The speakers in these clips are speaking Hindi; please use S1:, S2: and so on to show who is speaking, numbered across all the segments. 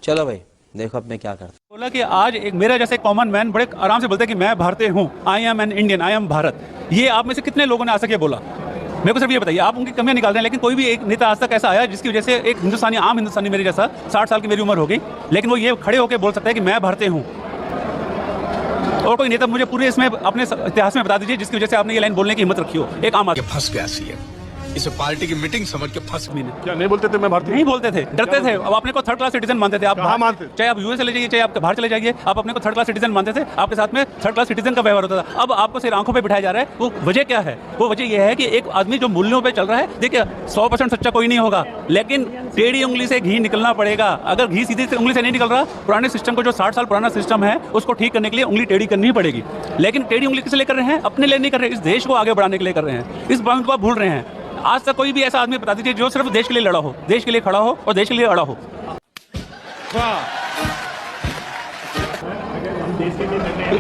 S1: चलो भाई देखो अब मैं क्या करता।
S2: बोला कि आज एक मेरा जैसे कॉमन मैन बड़े आराम से बोलता है कि मैं भारतीय हूँ, I am an Indian, I am Bharat. ये आप में से कितने लोगों ने आज तक ये बोला? मेरे को सिर्फ ये बताइए। आप उनकी कमियां निकाल रहे हैं, लेकिन कोई भी एक नेता आज तक ऐसा आया जिसकी वजह से एक हिंदुस्तानी, आम हिंदुस्तानी मेरे जैसा 60 साल की मेरी उम्र हो गई, लेकिन वो ये खड़े होकर बोल सकता है कि मैं भारतीय हूँ? और कोई नेता मुझे पूरे इसमें अपने इतिहास में बता दीजिए जिसकी वजह से आपने ये लाइन बोलने की हिम्मत रखी हो। एक आम आदमी
S3: फंस गया सीएम, इसे पार्टी की मीटिंग समझ के फंस।
S4: क्या नहीं बोलते थे मैं भारतीय?
S2: नहीं बोलते थे, डरते थे। अब अपने को थर्ड क्लास सिटीजन मानते थे। आप
S4: कहाँ मानते?
S2: चाहे आप यूएस चले जाइए, चाहे आप बाहर चले जाइए, आप अपने को थर्ड क्लास सिटीजन मानते थे। आपके साथ में थर्ड क्लास सिटीजन का व्यवहार होता था। अब आपको सिर्फ आंखों पे बिठाया जा रहा है। वो वजह क्या है? वो वजह यह है कि एक आदमी जो मूल्यों पे चल रहा है, देखिए 100% सच्चा कोई नहीं होगा, लेकिन टेढ़ी उंगली से घी निकलना पड़ेगा। अगर घी सीधी उंगली से नहीं निकल रहा, पुराने सिस्टम को, जो 60 साल पुराना सिस्टम है, उसको ठीक करने के लिए उंगली टेढ़ी करनी पड़ेगी। लेकिन टेढ़ी उंगली किस लिए कर रहे हैं? अपने लिए नहीं कर रहे, इस देश को आगे बढ़ाने के लिए कर रहे हैं। इस बात को आप भूल रहे हैं। आज तक कोई भी ऐसा आदमी बता दीजिए जो सिर्फ देश के लिए लड़ा हो, देश के लिए खड़ा हो और देश के लिए अड़ा हो।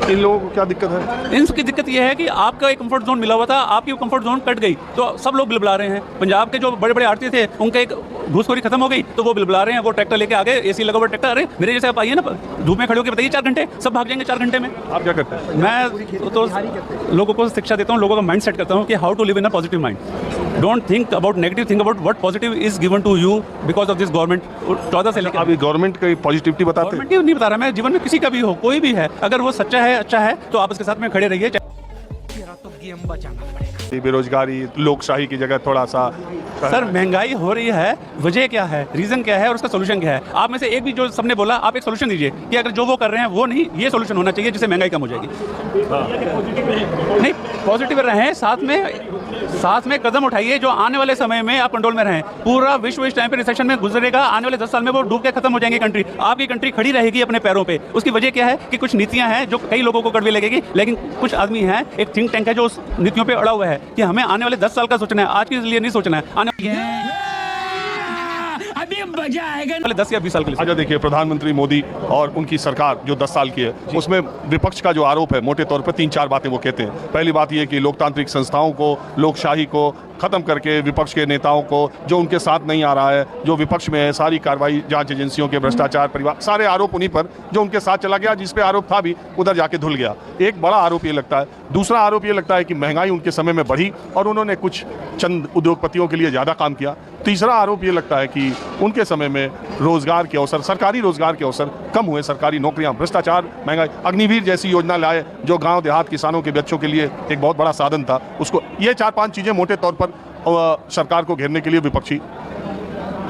S4: इन लोगों को क्या दिक्कत है?
S2: इनकी दिक्कत यह है कि आपका एक कंफर्ट जोन मिला हुआ था, आपकी कंफर्ट जोन कट गई तो सब लोग बिलबला रहे हैं। पंजाब के जो बड़े बड़े आड़ती थे, उनका एक घूसखोरी खत्म हो गई तो वो बिलबला रहे हैं। वो ट्रैक्टर लेके आगे, एसी लगा हुआ ट्रैक्टर, अरे मेरे जैसे आप आइए ना, धूप में खड़े होकर बताइए 4 घंटे, सब भाग जाएंगे 4 घंटे में।
S4: आप क्या करते हैं?
S2: मैं तो लोगों को शिक्षा देता हूँ, लोगों का माइंड सेट करता हूँ कि how to live in a positive mind. Don't think about negative, think about what positive is given to you because of this government. 14 से लेकर
S4: अभी गवर्नमेंट की पॉजिटिविटी बताते हैं?
S2: गवर्नमेंट नहीं बता रहा मैं, जीवन में किसी का भी हो, कोई भी है, अगर वो सच्चा है, अच्छा है, तो आप उसके साथ में खड़े रहिए।
S4: बेरोजगारी, लोकशाही की जगह थोड़ा सा
S2: सर महंगाई हो रही है, वजह क्या है, रीजन क्या है और उसका सोल्यूशन क्या है? आप में से एक भी जो सबने बोला, आप एक सोल्यूशन दीजिए कि अगर जो वो कर रहे हैं वो नहीं, ये सोल्यूशन होना चाहिए जिससे महंगाई कम हो जाएगी। नहीं, पॉजिटिव रहें, साथ में कदम उठाइए जो आने वाले समय में आप कंट्रोल में रहें। पूरा विश्व इस टाइम पे रिसेशन में गुजरेगा, आने वाले 10 साल में वो डूब के खत्म हो जाएंगे कंट्री। आपकी कंट्री खड़ी रहेगी अपने पैरों पे। उसकी वजह क्या है कि कुछ नीतियां हैं जो कई लोगों को कड़वी लगेगी, लेकिन कुछ आदमी हैं, एक थिंक टैंक है जो उस नीतियों पे अड़ा हुआ है कि हमें आने वाले 10 साल का सोचना है, आज के लिए नहीं सोचना है, आने
S5: मजा आएगा
S2: वाले 10 या 20 साल के लिए।
S4: अच्छा देखिए, प्रधानमंत्री मोदी और उनकी सरकार जो 10 साल की है, उसमें विपक्ष का जो आरोप है, मोटे तौर पर 3-4 बातें वो कहते हैं। पहली बात ये कि लोकतांत्रिक संस्थाओं को, लोकशाही को खत्म करके विपक्ष के नेताओं को, जो उनके साथ नहीं आ रहा है, जो विपक्ष में है, सारी कार्रवाई जांच एजेंसियों के, भ्रष्टाचार, परिवार, सारे आरोप उन्हीं पर, जो उनके साथ चला गया, जिस पे आरोप था भी उधर जाके धुल गया। एक बड़ा आरोप ये लगता है। दूसरा आरोप ये लगता है कि महंगाई उनके समय में बढ़ी और उन्होंने कुछ चंद उद्योगपतियों के लिए ज़्यादा काम किया। तीसरा आरोप ये लगता है कि उनके समय में रोजगार के अवसर, सरकारी रोजगार के अवसर कम हुए, सरकारी नौकरियां, भ्रष्टाचार, महंगाई। अग्निवीर जैसी योजना लाए जो गांव देहात किसानों के बच्चों के लिए एक बहुत बड़ा साधन था, उसको, ये 4-5 चीज़ें मोटे तौर पर सरकार को घेरने के लिए विपक्षी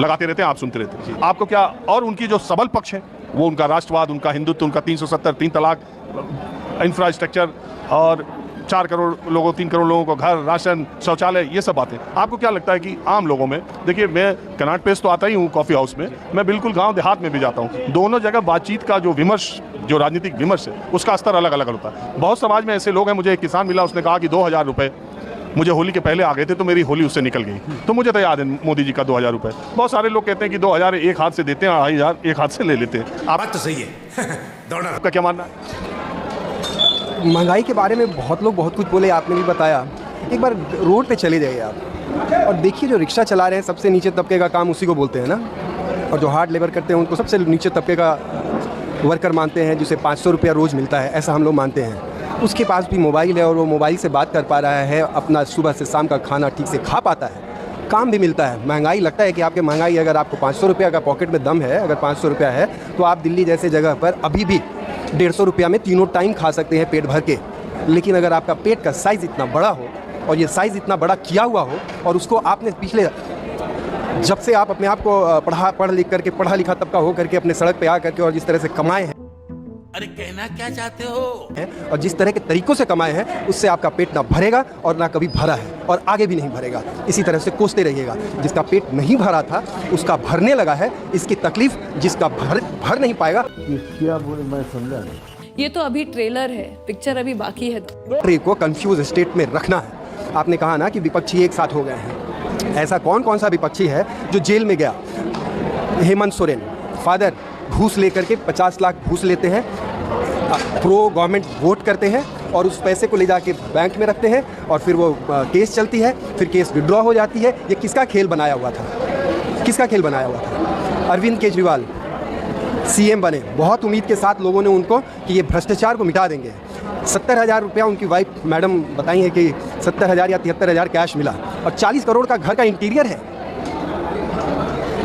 S4: लगाते रहते हैं, आप सुनते रहते हैं। आपको क्या, और उनकी जो सबल पक्ष है वो उनका राष्ट्रवाद, उनका हिंदुत्व, उनका 370, 3 तलाक, इंफ्रास्ट्रक्चर और 4 करोड़ लोगों, 3 करोड़ लोगों को घर, राशन, शौचालय, ये सब बातें। आपको क्या लगता है कि आम लोगों में, देखिए मैं कनाट प्लेस तो आता ही हूँ कॉफ़ी हाउस में, मैं बिल्कुल गांव देहात में भी जाता हूँ, दोनों जगह बातचीत का जो विमर्श, जो राजनीतिक विमर्श है, उसका स्तर अलग अलग होता है। बहुत समाज में ऐसे लोग हैं, मुझे एक किसान मिला, उसने कहा कि 2000 रुपये मुझे होली के पहले आ गए थे तो मेरी होली उससे निकल गई। तो मुझे तो याद है मोदी जी का 2000 रुपये। बहुत सारे लोग कहते हैं कि 2000 एक हाथ से देते हैं, 2500 एक हाथ से ले लेते हैं। आप
S3: बात तो सही है।
S4: आपका क्या मानना है?
S6: महंगाई के बारे में बहुत लोग बहुत कुछ बोले, आपने भी बताया। एक बार रोड पे चले जाइए आप और देखिए, जो रिक्शा चला रहे हैं, सबसे नीचे तबके का काम उसी को बोलते हैं ना, और जो हार्ड लेबर करते हैं उनको सबसे नीचे तबके का वर्कर मानते हैं, जिसे 500 रुपया रोज़ मिलता है, ऐसा हम लोग मानते हैं। उसके पास भी मोबाइल है और वो मोबाइल से बात कर पा रहा है, अपना सुबह से शाम का खाना ठीक से खा पाता है, काम भी मिलता है। महंगाई लगता है कि आपके महंगाई, अगर आपको 500 रुपया का पॉकेट में दम है, अगर 500 रुपया है तो आप दिल्ली जैसे जगह पर अभी भी 150 रुपया में तीनों टाइम खा सकते हैं पेट भर के। लेकिन अगर आपका पेट का साइज़ इतना बड़ा हो और ये साइज़ इतना बड़ा किया हुआ हो, और उसको आपने पिछले, जब से आप अपने आप को पढ़ा लिखा तबका हो करके अपने सड़क पे आ करके और जिस तरह से कमाए हैं,
S3: अरे कहना क्या चाहते हो,
S6: और जिस तरह के तरीकों से कमाए हैं, उससे आपका पेट ना भरेगा और ना कभी भरा है और आगे भी नहीं भरेगा। इसी तरह से कोसते रहिएगा। जिसका पेट नहीं भरा था उसका भरने लगा है, इसकी तकलीफ जिसका भर नहीं पाएगा।
S7: क्या बोले, मैं समझा नहीं।
S8: ये तो अभी ट्रेलर है, पिक्चर अभी बाकी है।
S6: ट्री को कंफ्यूज स्टेट में रखना है। आपने कहा ना कि विपक्षी एक साथ हो गए हैं। ऐसा कौन कौन सा विपक्षी है जो जेल में गया? हेमंत सोरेन, फादर घूस लेकर के 50 लाख घूस लेते हैं, प्रो गवर्नमेंट वोट करते हैं और उस पैसे को ले जाके बैंक में रखते हैं और फिर वो केस चलती है, फिर केस विड्रॉ हो जाती है। ये किसका खेल बनाया हुआ था? किसका खेल बनाया हुआ था? अरविंद केजरीवाल सीएम बने, बहुत उम्मीद के साथ लोगों ने उनको कि ये भ्रष्टाचार को मिटा देंगे। 70,000 रुपया उनकी वाइफ मैडम बताई है कि 70,000 या 73,000 कैश मिला, और 40 करोड़ का घर का इंटीरियर है।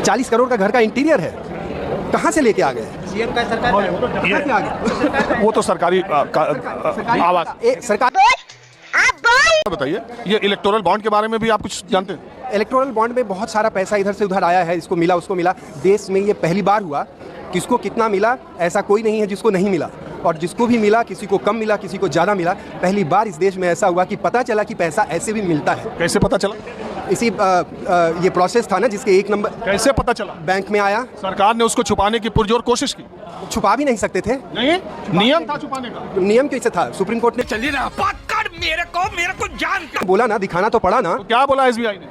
S6: 40 करोड़ का घर का इंटीरियर है, कहाँ से लेके आ गए? सीएम का सरकार कहाँ से आ गए?
S4: वो तो सरकारी आवास
S6: सरकार।
S4: बताइए, ये इलेक्टोरल बॉन्ड के बारे में भी आप कुछ जानते हैं?
S6: इलेक्टोरल बॉन्ड में बहुत सारा पैसा इधर से उधर आया है, इसको मिला उसको मिला। देश में ये पहली बार हुआ, किसको कितना मिला ऐसा कोई नहीं है जिसको नहीं मिला, और जिसको भी मिला किसी को कम मिला किसी को ज़्यादा मिला। पहली बार इस देश में ऐसा हुआ कि पता चला कि पैसा ऐसे भी मिलता है।
S4: कैसे पता चला?
S6: इसी ये प्रोसेस था ना जिसके एक नंबर
S4: कैसे पता चला?
S6: बैंक में आया।
S4: सरकार ने उसको छुपाने की पुरजोर कोशिश की।
S6: छुपा भी नहीं सकते थे।
S4: नहीं, नियम था छुपाने का।
S6: नियम कैसे था? सुप्रीम कोर्ट ने
S3: चलिए ना पकड़ मेरे को जान
S6: बोला ना, दिखाना तो पड़ा ना।
S4: तो क्या बोला एसबीआई ने?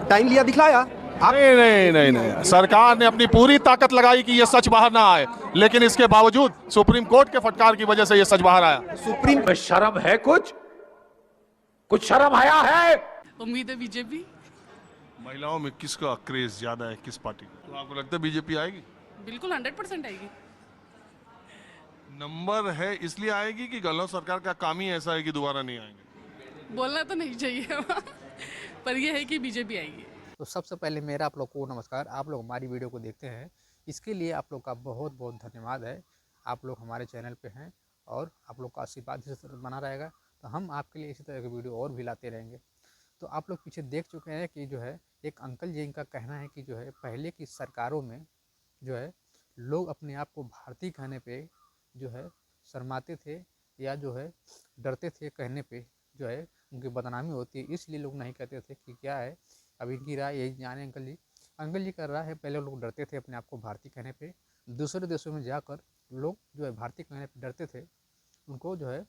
S6: टाइम लिया, दिखलाया।
S4: नहीं नहीं नहीं नहीं, सरकार ने अपनी पूरी ताकत लगाई कि ये सच बाहर ना आए, लेकिन इसके बावजूद सुप्रीम कोर्ट के फटकार की वजह से ये सच बाहर आया।
S6: सुप्रीम
S3: शर्म है? कुछ शर्म आया है?
S5: उम्मीद है बीजेपी।
S4: महिलाओं में किसका क्रेज ज्यादा है, किस पार्टी का? तो आपको लगता है बीजेपी आएगी?
S5: बिल्कुल 100% आएगी।
S4: नंबर है इसलिए आएगी कि गहलोत सरकार का काम ही ऐसा है कि दोबारा नहीं आएंगे?
S5: बोलना तो नहीं चाहिए पर यह है कि बीजेपी आएगी।
S9: तो सबसे पहले मेरा आप लोग को नमस्कार। आप लोग हमारी वीडियो को देखते हैं, इसके लिए आप लोग का बहुत बहुत धन्यवाद है। आप लोग हमारे चैनल पे हैं और आप लोग का आशीर्वाद इसी तरह बना रहेगा, तो हम आपके लिए इसी तरह की वीडियो और भी लाते रहेंगे। तो आप लोग पीछे देख चुके हैं कि जो है एक अंकल जी का कहना है कि जो है पहले की सरकारों में जो है लोग अपने आप को भारतीय कहने पे जो है शर्माते थे या जो है डरते थे कहने पे, जो है उनकी बदनामी होती है, इसलिए लोग नहीं कहते थे कि क्या है। अब इनकी राय यही जाने अंकल जी कर रहा है। पहले लोग डरते थे अपने आप को भारतीय कहने पे, दूसरे देशों में जाकर लोग जो है भारतीय कहने पे डरते थे, उनको जो है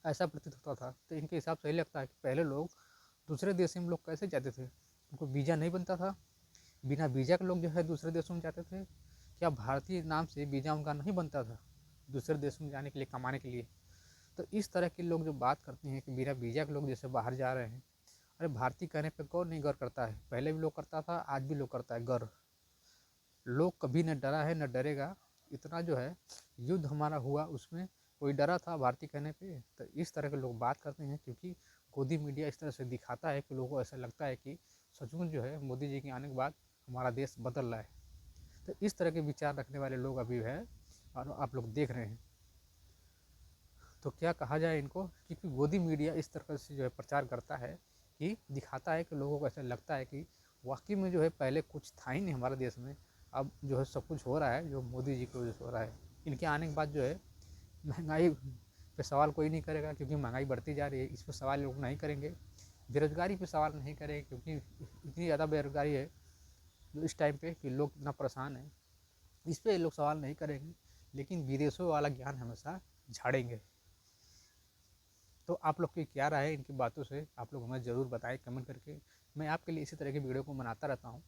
S9: ऐसा प्रतीत होता था। तो इनके हिसाब से यही लगता है कि पहले लोग दूसरे देश में लोग कैसे जाते थे, उनको वीज़ा नहीं बनता था, बिना वीज़ा के लोग जो है दूसरे देशों में जाते थे। क्या भारतीय नाम से वीज़ा उनका नहीं बनता था दूसरे देशों में जाने के लिए, कमाने के लिए? तो इस तरह के लोग जो बात करते हैं कि बिना वीज़ा के लोग जैसे बाहर जा रहे हैं, अरे भारतीय कहने पे कौन नहीं गर्व करता है? पहले भी लोग करता था, आज भी लोग करता है गर्व। लोग कभी न डरा है न डरेगा। इतना जो है युद्ध हमारा हुआ, उसमें कोई डरा था भारतीय कहने पे? तो इस तरह के लोग बात करते हैं, क्योंकि गोदी मीडिया इस तरह से दिखाता है कि लोगों को ऐसा लगता है कि सचमुच जो है मोदी जी के आने के बाद हमारा देश बदल रहा है। तो इस तरह के विचार रखने वाले लोग अभी है और आप लोग देख रहे हैं। तो क्या कहा जाए इनको, क्योंकि गोदी मीडिया इस तरह से जो है प्रचार करता है कि दिखाता है कि लोगों को ऐसा लगता है कि वाकई में जो है पहले कुछ था ही नहीं हमारे देश में, अब जो है सब कुछ हो रहा है जो मोदी जी की वजह से हो रहा है। इनके आने के बाद जो है महंगाई पे सवाल कोई नहीं करेगा, क्योंकि महंगाई बढ़ती जा रही है, इस पर सवाल लोग नहीं करेंगे। बेरोज़गारी पे सवाल नहीं करेंगे, क्योंकि इतनी ज़्यादा बेरोज़गारी है जो इस टाइम पे कि लोग इतना परेशान हैं, इस पर लोग सवाल नहीं करेंगे। लेकिन विदेशों वाला ज्ञान हमेशा झाड़ेंगे। तो आप लोग की क्या राय है इनकी बातों से, आप लोग हमें ज़रूर बताएं कमेंट करके। मैं आपके लिए इसी तरह की वीडियो को बनाता रहता हूँ।